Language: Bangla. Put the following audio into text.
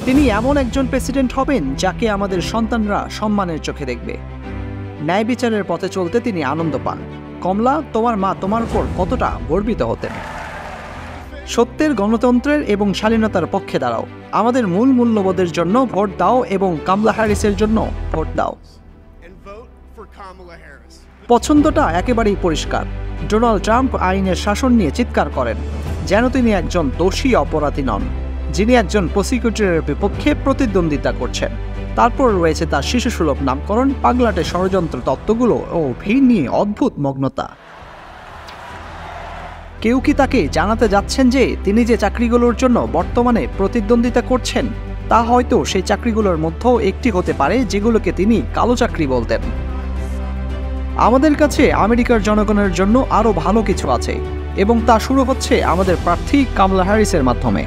তিনি এমন একজন প্রেসিডেন্ট হবেন যাকে আমাদের সন্তানরা সম্মানের চোখে দেখবে। ন্যায় বিচারের পথে চলতে তিনি আনন্দ পান। কমলা, তোমার মা তোমার উপর কতটা গর্বিত হতেন। সত্যের, গণতন্ত্রের এবং স্বাধীনতার পক্ষে দাঁড়াও। আমাদের মূল মূল্যবোধের জন্য ভোট দাও এবং কামলা হ্যারিসের জন্য ভোট দাও। পছন্দটা একেবারেই পরিষ্কার। ডোনাল্ড ট্রাম্প আইনের শাসন নিয়ে চিৎকার করেন, যেন তিনি একজন দোষী অপরাধী নন, যিনি একজন প্রসিকিউটরের বিপক্ষে প্রতিদ্বন্দ্বিতা করছেন। তারপর রয়েছে তার শিশুসুলভ নামকরণ, পাগলাটে ষড়যন্ত্র তত্ত্বগুলো ও ভিড় নিয়ে অদ্ভুত মগ্নতা। কেউ কি তাকে জানাতে যাচ্ছেন যে তিনি যে চাকরিগুলোর জন্য বর্তমানে প্রতিদ্বন্দ্বিতা করছেন তা হয়তো সেই চাকরিগুলোর মধ্যেও একটি হতে পারে যেগুলোকে তিনি কালো চাকরি বলতেন। আমাদের কাছে আমেরিকার জনগণের জন্য আরও ভালো কিছু আছে এবং তা শুরু হচ্ছে আমাদের প্রার্থী কামলা হ্যারিসের মাধ্যমে।